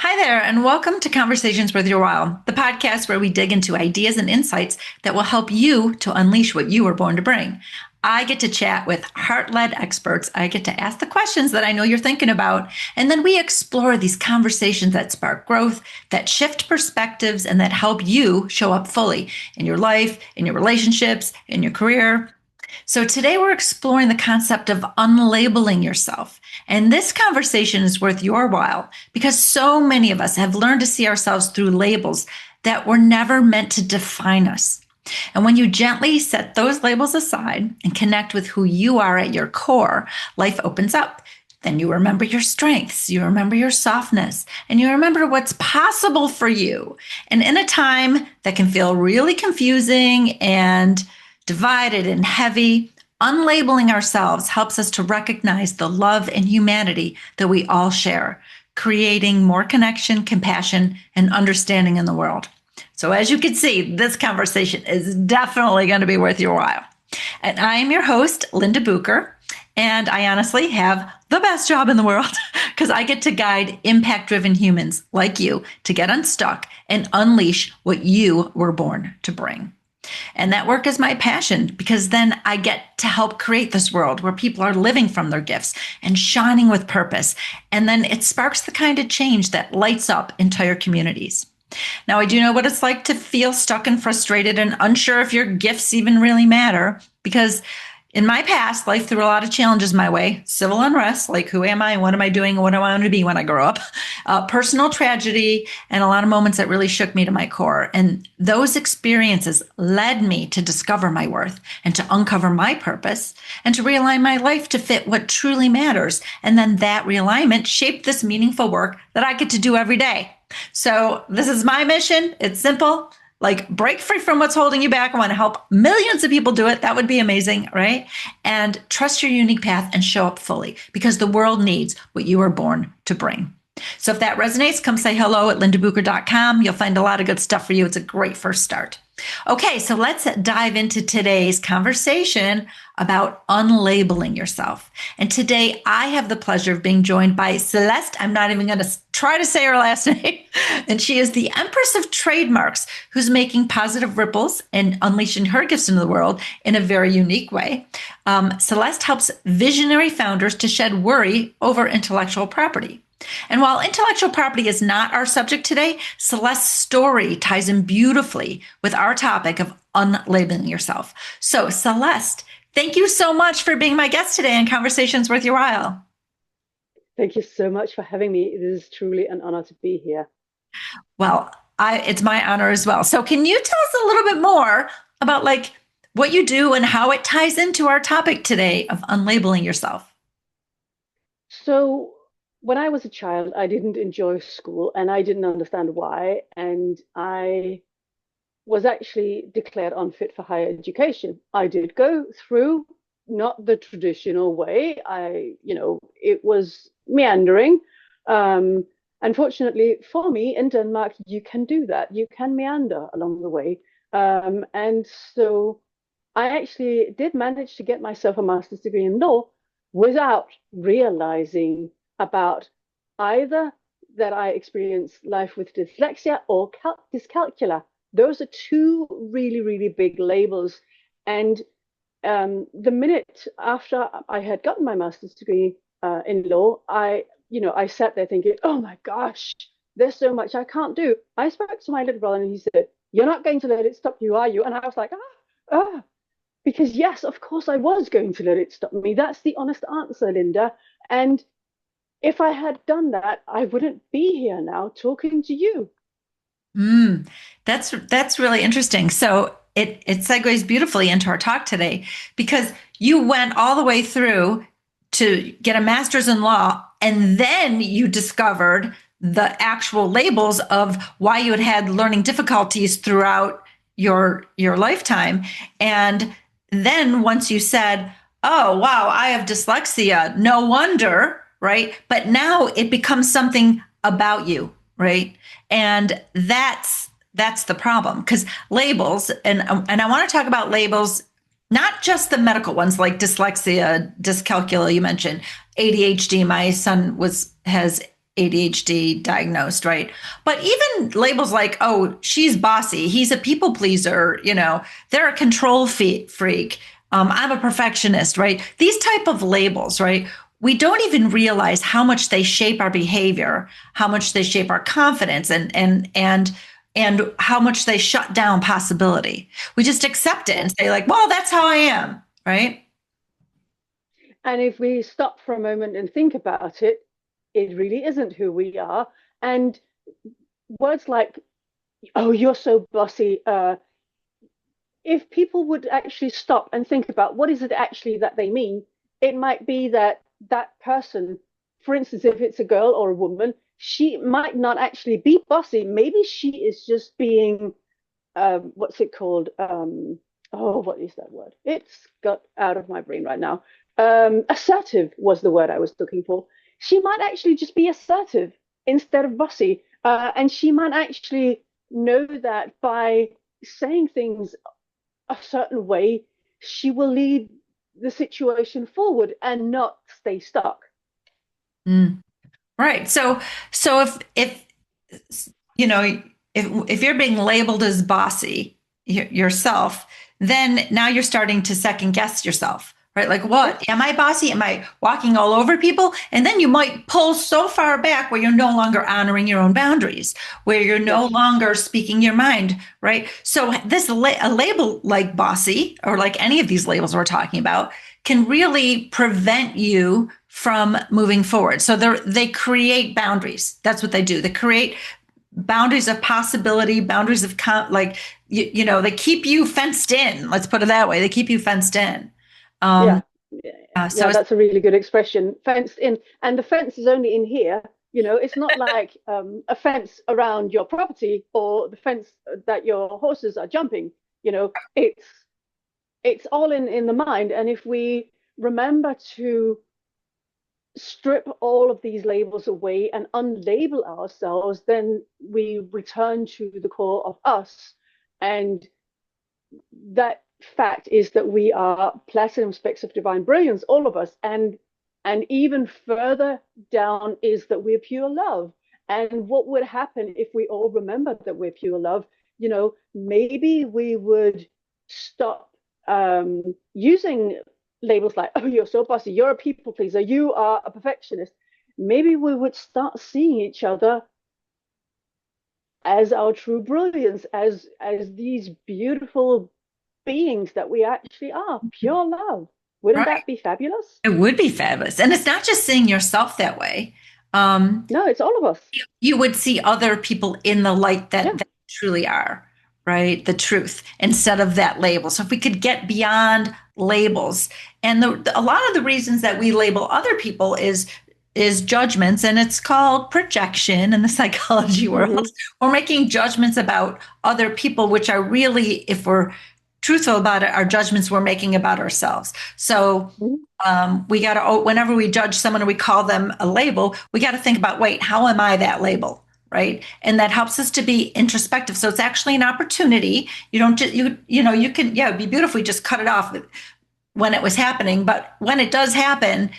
Hi there, and welcome to Conversations Worth Your While, the podcast where we dig into ideas and insights that will help you to unleash what you were born to bring. I get to chat with heart-led experts. I get to ask the questions that I know you're thinking about, and then we explore these conversations that spark growth, that shift perspectives, and that help you show up fully in your life, in your relationships, in your career. So today we're exploring the concept of unlabeling yourself. And this conversation is worth your while because so many of us have learned to see ourselves through labels that were never meant to define us. And when you gently set those labels aside and connect with who you are at your core, life opens up. Then you remember your strengths, you remember your softness, and you remember what's possible for you. And in a time that can feel really confusing and divided and heavy, unlabeling ourselves helps us to recognize the love and humanity that we all share, creating more connection, compassion, and understanding in the world. So as you can see, this conversation is definitely going to be worth your while. And I am your host, Linda Bucher, and I honestly have the best job in the world because I get to guide impact-driven humans like you to get unstuck and unleash what you were born to bring. And that work is my passion because then I get to help create this world where people are living from their gifts and shining with purpose. And then it sparks the kind of change that lights up entire communities. Now, I do know what it's like to feel stuck and frustrated and unsure if your gifts even really matter because in my past, life threw a lot of challenges my way. Civil unrest, like who am I? What am I doing? What do I want to be when I grow up? Personal tragedy, and a lot of moments that really shook me to my core. And those experiences led me to discover my worth and to uncover my purpose and to realign my life to fit what truly matters. And then that realignment shaped this meaningful work that I get to do every day. So this is my mission. It's simple. Like break free from what's holding you back. I want to help millions of people do it. That would be amazing, right? And trust your unique path and show up fully because the world needs what you were born to bring. So if that resonates, come say hello at lindabucher.com. You'll find a lot of good stuff for you. It's a great first start. Okay, so let's dive into today's conversation about unlabeling yourself. And today I have the pleasure of being joined by Céleste. I'm not even going to try to say her last name. And she is the Empress of Trademarks, who's making positive ripples and unleashing her gifts into the world in a very unique way. Céleste helps visionary founders to shed worry over intellectual property. And while intellectual property is not our subject today, Celeste's story ties in beautifully with our topic of unlabeling yourself. So Céleste, thank you so much for being my guest today on Conversations Worth Your While. Thank you so much for having me. It is truly an honor to be here. Well, it's my honor as well. So can you tell us a little bit more about what you do and how it ties into our topic today of unlabeling yourself? So when I was a child, I didn't enjoy school and I didn't understand why. And I was actually declared unfit for higher education. I did go through not the traditional way. It was meandering. Unfortunately for me in Denmark, you can do that. You can meander along the way. And so I actually did manage to get myself a master's degree in law without realizing about either that I experienced life with dyslexia or dyscalculia. Those are two really, really big labels. And the minute after I had gotten my master's degree in law, I sat there thinking, oh my gosh, there's so much I can't do. I spoke to my little brother and he said, you're not going to let it stop you, are you? And I was like, because yes, of course I was going to let it stop me. That's the honest answer, Linda. And if I had done that, I wouldn't be here now talking to you. That's really interesting. So it segues beautifully into our talk today because you went all the way through to get a master's in law, and then you discovered the actual labels of why you had had learning difficulties throughout your lifetime. And then once you said, oh, wow, I have dyslexia, no wonder, right? But now it becomes something about you, right? And that's the problem because labels, and I want to talk about labels, not just the medical ones like dyslexia, dyscalculia, you mentioned, ADHD. My son has ADHD diagnosed, right? But even labels like, oh, she's bossy, he's a people pleaser, they're a control freak, I'm a perfectionist, right? These type of labels, right? We don't even realize how much they shape our behavior, how much they shape our confidence, and how much they shut down possibility. We just accept it and say like, well, that's how I am, right? And if we stop for a moment and think about it, it really isn't who we are. And words like, oh, you're so bossy, if people would actually stop and think about what is it actually that they mean, it might be that that person, for instance, if it's a girl or a woman, she might not actually be bossy. Maybe she is just being, what's it called? Oh, what is that word? It's got out of my brain right now. Assertive was the word I was looking for. She might actually just be assertive instead of bossy. And she might actually know that by saying things a certain way, she will lead the situation forward and not stay stuck. Mm. Right. So if you know if you're being labeled as bossy yourself, then now you're starting to second guess yourself, right? Like, Yeah, what am I bossy? Am I walking all over people? And then you might pull so far back where you're no longer honoring your own boundaries, where you're no yes, longer speaking your mind, right? So a label like bossy or like any of these labels we're talking about can really prevent you from moving forward. So they create boundaries. That's what they do. They create boundaries of possibility, boundaries of they keep you fenced in. Let's put it that way. They keep you fenced in. Um, yeah, so yeah. it's That's a really good expression. Fenced in, and the fence is only in here. It's not like a fence around your property or the fence that your horses are jumping. It's all in the mind. And if we remember to strip all of these labels away and unlabel ourselves, then we return to the core of us. And that fact is that we are platinum specks of divine brilliance, all of us. And even further down is that we're pure love. And what would happen if we all remember that we're pure love? Maybe we would stop using labels like, oh, you're so bossy, you're a people pleaser, you are a perfectionist. Maybe we would start seeing each other as our true brilliance, as these beautiful beings that we actually are, pure love. Wouldn't right. that be fabulous? It would be fabulous. And it's not just seeing yourself that way. Um, No, it's all of us. you would see other people in the light Yeah. that they truly are, right? The truth instead of that label. So if we could get beyond labels, and a lot of the reasons that we label other people is judgments, and it's called projection in the psychology world. Mm-hmm. We're making judgments about other people, which are really, if we're truthful about it, are judgments we're making about ourselves. So Mm-hmm. we got to, whenever we judge someone or we call them a label, we got to think about, wait, how am I that label? Right. And that helps us to be introspective. So it's actually an opportunity. You don't just, you can, yeah, it'd be beautiful. We just cut it off when it was happening. But when it does happen,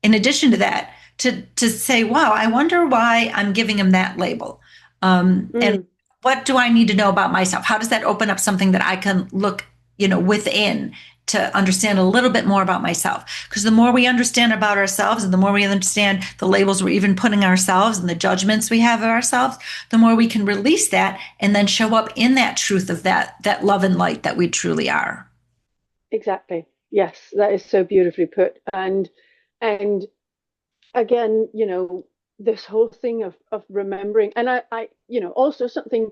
in addition to that, to say, wow, I wonder why I'm giving him that label. And Mm. what do I need to know about myself? How does that open up something that I can look, within to understand a little bit more about myself? Because the more we understand about ourselves and the more we understand the labels we're even putting ourselves and the judgments we have of ourselves, the more we can release that and then show up in that truth of that love and light that we truly are. Exactly. Yes, that is so beautifully put. And again, this whole thing of remembering, and also something.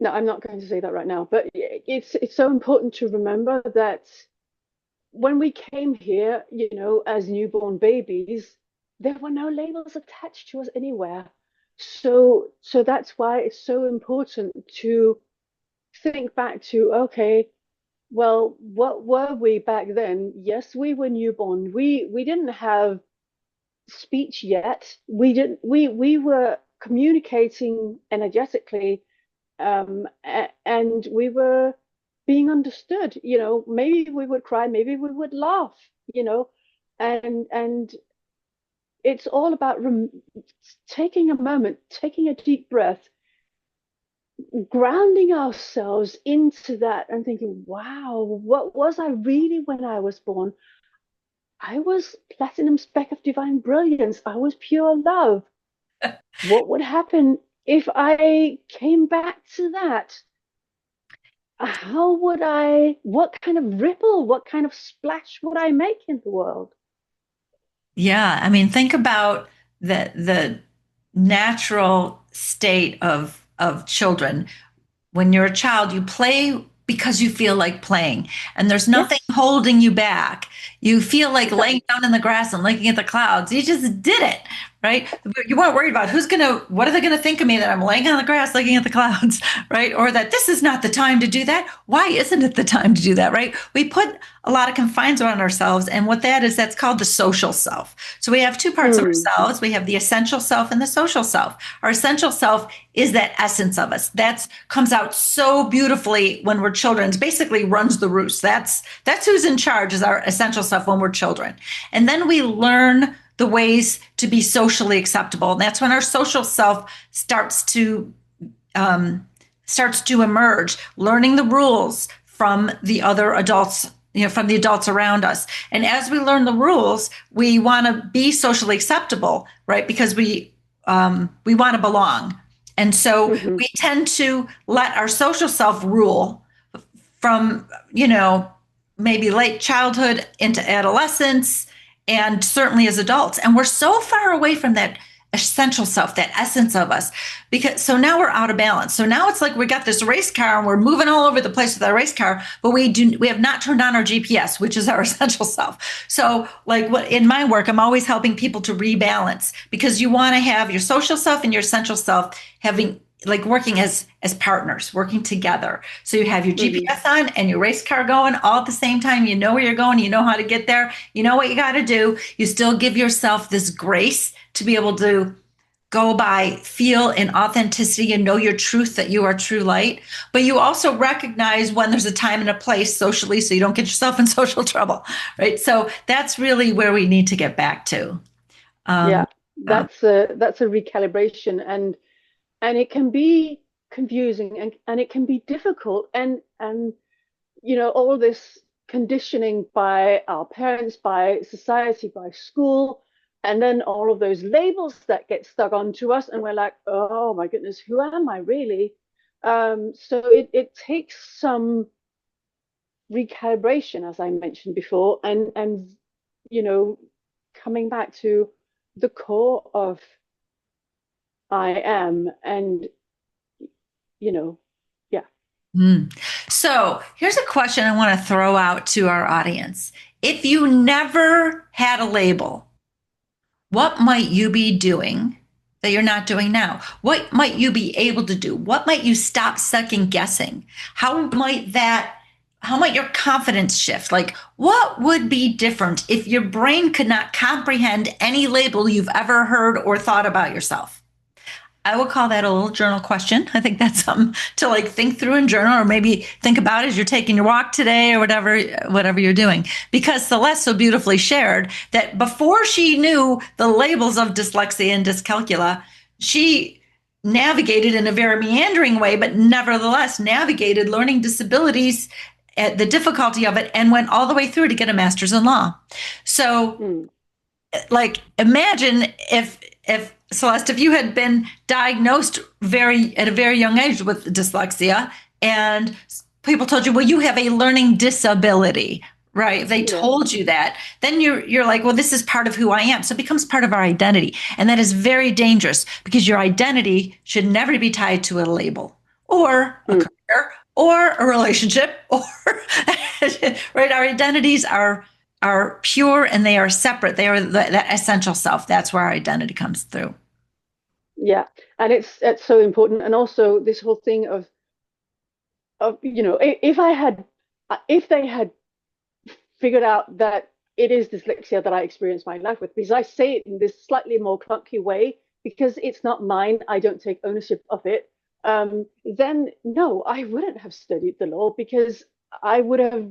No, I'm not going to say that right now, but it's so important to remember that when we came here, as newborn babies, there were no labels attached to us anywhere. So that's why it's so important to think back to, okay, well, what were we back then? Yes, we were newborn. We didn't have speech yet. We were communicating energetically, and we were being understood. Maybe we would cry, maybe we would laugh, and it's all about taking a moment, taking a deep breath, grounding ourselves into that and thinking, wow, what was I really when I was born? I was platinum speck of divine brilliance. I was pure love. What would happen if I came back to that? How would I, what kind of ripple, what kind of splash would I make in the world? Yeah, I mean, think about the natural state of children. When you're a child, you play because you feel like playing, and there's nothing Yes, holding you back. You feel like laying exactly. down in the grass and looking at the clouds. You just did it, right? You weren't worried about what are they gonna think of me that I'm laying on the grass looking at the clouds, right? Or that this is not the time to do that. Why isn't it the time to do that, right? We put a lot of confines on ourselves, and what that is, that's called the social self. So we have two parts of Mm, ourselves. We have the essential self and the social self. Our essential self is that essence of us. That comes out so beautifully when we're children. It basically runs the roost. That's who's in charge, is our essential self when we're children. And then we learn the ways to be socially acceptable. And that's when our social self um, starts to emerge, learning the rules from the other adults, from the adults around us. And as we learn the rules, we want to be socially acceptable, right? Because we want to belong. And so hmm we tend to let our social self rule from, maybe late childhood into adolescence, and certainly as adults. And we're so far away from that essential self, that essence of us, because so now we're out of balance. So now it's like we got this race car and we're moving all over the place with our race car, but we have not turned on our GPS, which is our essential self. So like what in my work, I'm always helping people to rebalance, because you want to have your social self and your essential self having, like, working as partners, working together. So you have your hmm GPS on and your race car going all at the same time. You know where you're going, you know how to get there, you know what you got to do. You still give yourself this grace to be able to go by feel in authenticity and know your truth, that you are true light. But you also recognize when there's a time and a place socially, so you don't get yourself in social trouble, right? So that's really where we need to get back to. um, Yeah, that's a recalibration, and it can be confusing, and it can be difficult, and all this conditioning by our parents, by society, by school, and then all of those labels that get stuck onto us, and we're like, oh my goodness, who am I really? So it takes some recalibration, as I mentioned before, and you know coming back to the core of I am, and yeah. Mm. So here's a question I want to throw out to our audience. If you never had a label, what might you be doing that you're not doing now? What might you be able to do? What might you stop second guessing? How might your confidence shift? Like, what would be different if your brain could not comprehend any label you've ever heard or thought about yourself? I will call that a little journal question. I think that's something to like think through and journal, or maybe think about as you're taking your walk today or whatever you're doing. Because Celeste so beautifully shared that before she knew the labels of dyslexia and dyscalculia, she navigated in a very meandering way, but nevertheless navigated learning disabilities, at the difficulty of it, and went all the way through to get a master's in law. So Mm. like, imagine if Celeste, if you had been diagnosed at a very young age with dyslexia, and people told you, well, you have a learning disability, right? If they Yeah. told you that, then you're like, well, this is part of who I am. So it becomes part of our identity. And that is very dangerous, because your identity should never be tied to a label or a Mm. career or a relationship or right. Our identities are pure and they are separate. They are that essential self. That's where our identity comes through. Yeah, and it's so important, and also this whole thing of if they had figured out that it is dyslexia that I experience my life with, because I say it in this slightly more clunky way because it's not mine, I don't take ownership of it. Then no, I wouldn't have studied the law, because I would have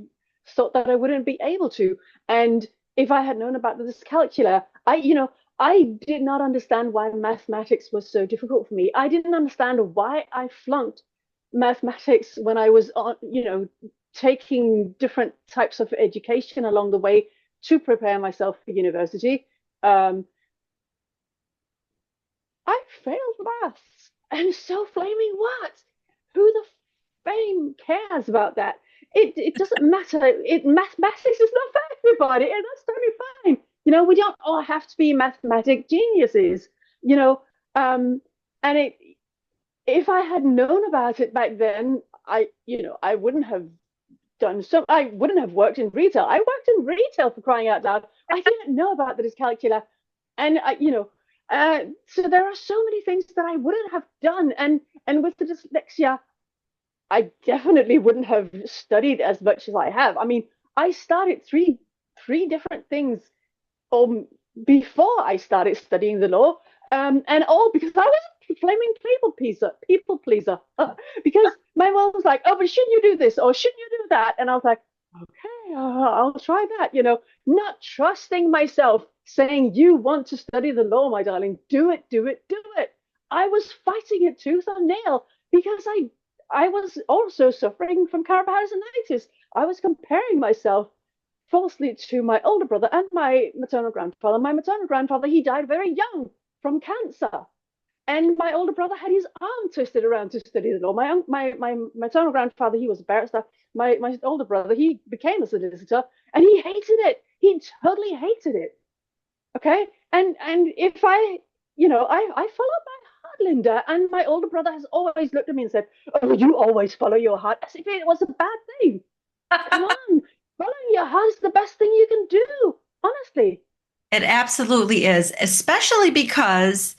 thought that I wouldn't be able to. And if I had known about the dyscalculia, I did not understand why mathematics was so difficult for me. I didn't understand why I flunked mathematics when I was on, taking different types of education along the way to prepare myself for university. Um, I failed maths. And so flaming what? Who the fame cares about that? It doesn't matter. Mathematics is not for everybody, and that's totally fine. We don't all have to be mathematic geniuses. You know, um, and if I had known about it back then, I wouldn't have I wouldn't have worked in retail. I worked in retail, for crying out loud. I didn't know about the dyscalculia, and so there are so many things that I wouldn't have done, and with the dyslexia, I definitely wouldn't have studied as much as I have. I mean, I started three different things um, before I started studying the law, and all because I was a flaming people pleaser, because my mom was like, "Oh, but shouldn't you do this or shouldn't you do that?" And I was like, "Okay, I'll try that." Not trusting myself, saying, "You want to study the law, my darling? Do it, do it, do it." I was fighting it tooth and nail because I was also suffering from paraparasinitis. I was comparing myself falsely to my older brother and my maternal grandfather. My maternal grandfather, he died very young from cancer. And my older brother had his arm twisted around to study the law. My maternal grandfather, he was a barrister. My older brother, he became a solicitor, and he hated it. He totally hated it. Okay, and if I followed my heart, Linda, and my older brother has always looked at me and said, "Oh, you always follow your heart," as if it was a bad thing. Come on, following your heart is the best thing you can do, honestly. It absolutely is, especially because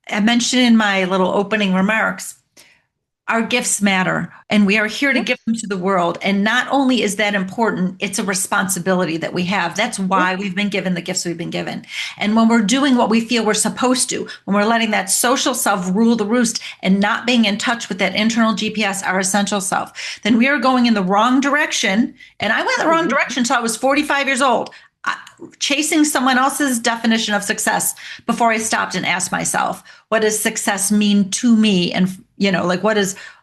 I mentioned in my little opening remarks, our gifts matter and we are here to give Yes, them to the world. And not only is that important, it's a responsibility that we have. That's yes, why we've been given the gifts we've been given. And when we're doing what we feel we're supposed to, when we're letting that social self rule the roost and not being in touch with that internal GPS, our essential self, then we are going in the wrong direction. And I went the wrong mm-hmm. direction until I was 45 years old, chasing someone else's definition of success before I stopped and asked myself, what does success mean to me? And, like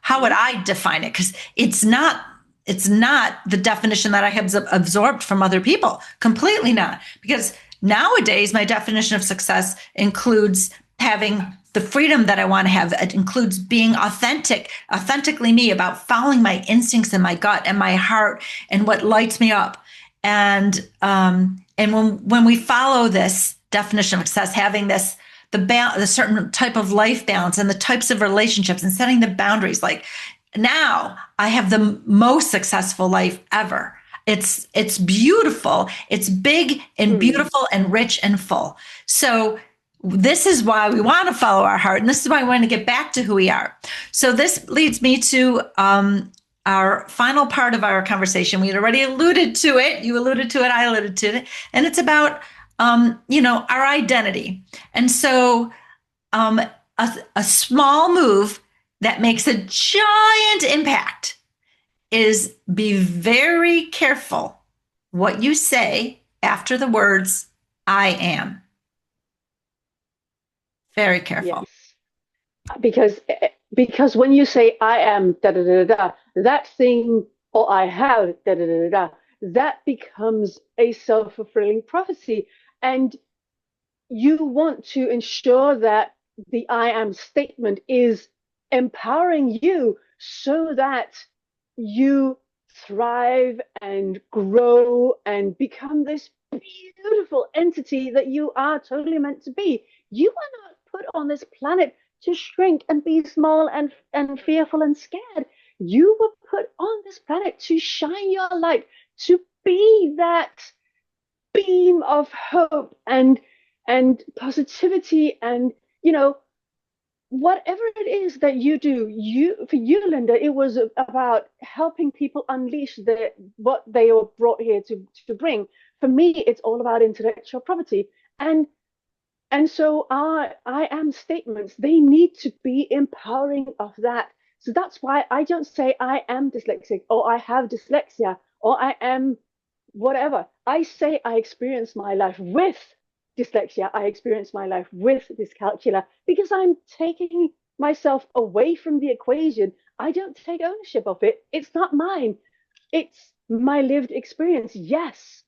how would I define it? Because it's not the definition that I have absorbed from other people. Completely not. Because nowadays, my definition of success includes having the freedom that I want to have. It includes being authentically me, about following my instincts and my gut and my heart and what lights me up. And when we follow this definition of success, having the certain type of life balance and the types of relationships and setting the boundaries, like now I have the most successful life ever. It's beautiful. It's big and Mm. beautiful and rich and full. So this is why we want to follow our heart, and this is why we want to get back to who we are. So this leads me to our final part of our conversation. We had already alluded to it. You alluded to it. I alluded to it, and it's about our identity. And so a small move that makes a giant impact is be very careful what you say after the words "I am." Very careful. Yes, because when you say "I am da da da da," that thing, or "I have da da da da," that becomes a self-fulfilling prophecy, and you want to ensure that the "I am" statement is empowering you so that you thrive and grow and become this beautiful entity that you are totally meant to be. You are not put on this planet to shrink and be small and fearful and scared. You were put on this planet to shine your light, to be that beam of hope and positivity, and whatever it is that you do. For you, Linda, it was about helping people unleash what they were brought here to bring. For me, it's all about intellectual property, and so our "I am" statements, they need to be empowering of that. So that's why I don't say "I am dyslexic" or "I have dyslexia" or "I am whatever." I say I experience my life with dyslexia. I experience my life with dyscalculia because I'm taking myself away from the equation. I don't take ownership of it. It's not mine. It's my lived experience. Yes.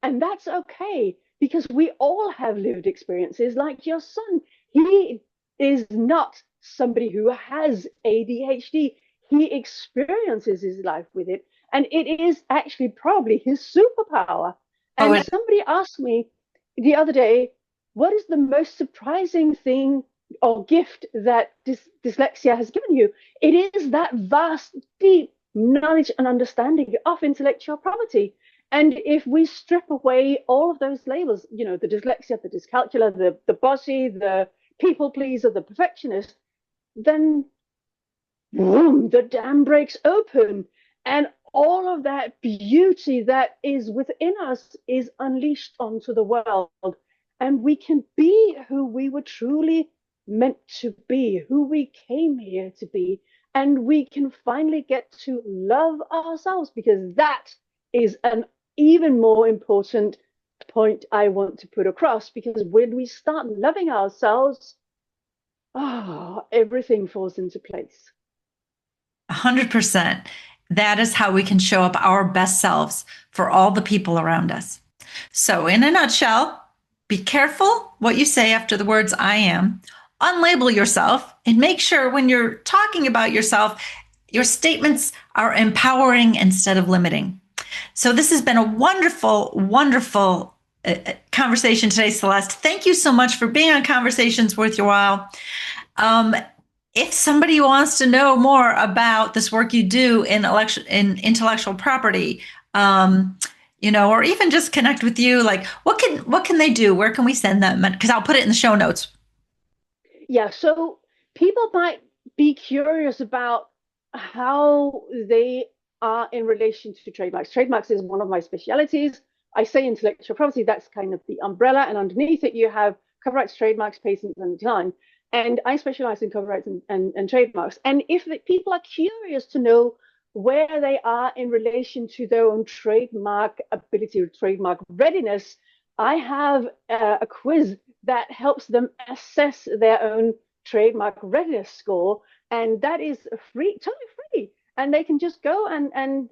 And that's okay because we all have lived experiences like your son. He is not somebody who has ADHD. He experiences his life with it. And it is actually probably his superpower. Oh, And somebody asked me the other day, what is the most surprising thing or gift that dyslexia has given you? It is that vast, deep knowledge and understanding of intellectual property. And if we strip away all of those labels, the dyslexia, the dyscalculia, the bossy, the people pleaser, the perfectionist, then boom, the dam breaks open. And all of that beauty that is within us is unleashed onto the world. And we can be who we were truly meant to be, who we came here to be. And we can finally get to love ourselves because that is an even more important point I want to put across. Because when we start loving ourselves, everything falls into place. 100%. That is how we can show up our best selves for all the people around us. So, in a nutshell, be careful what you say after the words I am, unlabel yourself, and make sure when you're talking about yourself, your statements are empowering instead of limiting. So, this has been a wonderful, wonderful conversation today, Celeste. Thank you so much for being on Conversations Worth Your While. If somebody wants to know more about this work you do in intellectual property, or even just connect with you, like what can they do? Where can we send them? Because I'll put it in the show notes. Yeah, so people might be curious about how they are in relation to trademarks. Trademarks is one of my specialities. I say intellectual property, that's kind of the umbrella, and underneath it you have copyrights, trademarks, patents, and design. And I specialize in copyrights and trademarks. And if people are curious to know where they are in relation to their own trademark ability or trademark readiness, I have a quiz that helps them assess their own trademark readiness score. And that is free, totally free. And they can just go and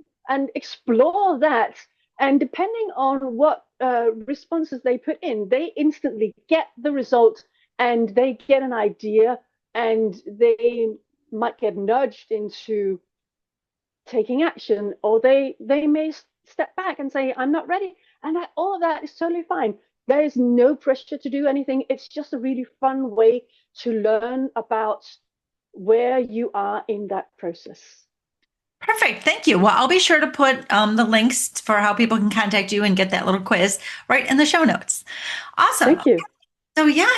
explore that. And depending on what responses they put in, they instantly get the result and they get an idea and they might get nudged into taking action, or they may step back and say, I'm not ready. And all of that is totally fine. There is no pressure to do anything. It's just a really fun way to learn about where you are in that process. Perfect. Thank you. Well, I'll be sure to put the links for how people can contact you and get that little quiz right in the show notes. Awesome. Thank you.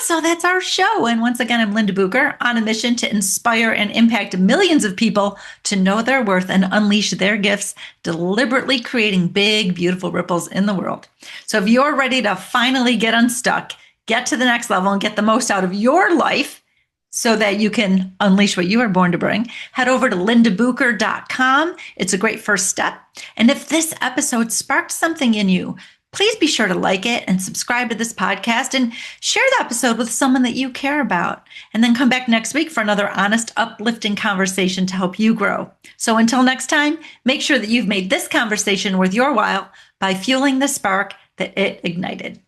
So that's our show. And once again, I'm Linda Bucher on a mission to inspire and impact millions of people to know their worth and unleash their gifts, deliberately creating big, beautiful ripples in the world. So if you're ready to finally get unstuck, get to the next level and get the most out of your life so that you can unleash what you were born to bring, head over to lindabucher.com. It's a great first step. And if this episode sparked something in you, please be sure to like it and subscribe to this podcast and share the episode with someone that you care about. And then come back next week for another honest, uplifting conversation to help you grow. So until next time, make sure that you've made this conversation worth your while by fueling the spark that it ignited.